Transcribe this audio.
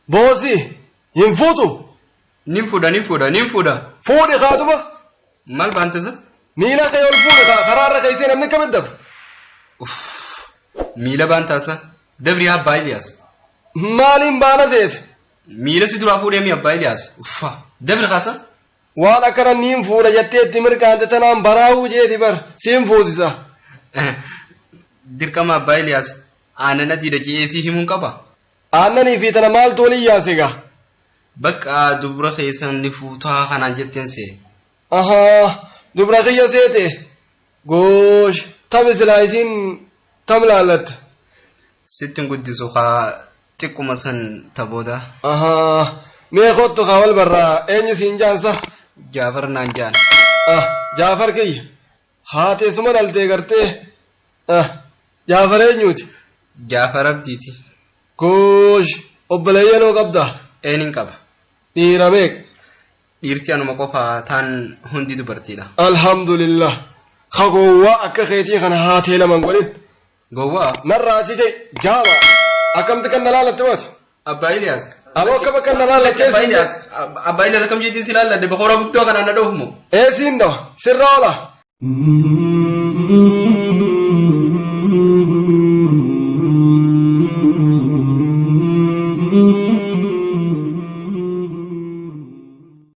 Boosi hin fuutu. Nin fuudha. Fuudhi kaatuma. Maal baantasa? Miila kee ol fuudhi karaarra keessee namni kamitti dabru. Miila baantaasa. Dabri abbaa Iliyaas. Maaliin baana seete? Miila si duraa fuudhee mi abbaa Iliyaas. Dabri kaasa? Waan akkana niin fuudha jettee itti mirkaante tanaan baraahuu jeeti bar siin fuusisa. Dirqama abbaa Iliyaas aannan adiidha jeesii himuun qaba. Aannanii fi tana maaltu olii yaase gaa? Bakka dubra keessan ni fuutaa kanaan jetteen see. Dubra kiyya seete. Goosh tabi silaa isiin tam laallatta. Sittin guddisu haa xiqquma san tabooda. Mee kottu haa wal barraa eenyu siin jaansa? Jaafar naan jaan. Jaafar kiyya. Haateessuma dhaltee gartee. Jaafar eenyuuti? Jaafar abdiiti. Goosh obboleeyyanoo qabdaa? Eenin qaba. Dhiira meeq? Dhiirti anuma qofaa taan hundi dubartiidha. Alhamdulillah. Ha gowwaa akka keetii kana haatee laman godhin. Gowwaa? Narraa cite jaaba. Akkamti kan na laalatte mooti? Abbaa Iliyaas. Aboo akkam akka na laalattee siin jedhe. Abbaa Iliyaas akkam jettiin si laalladde bakka horaa guddoo kanaan na dhoofumo. Siin dhawa sirra oola.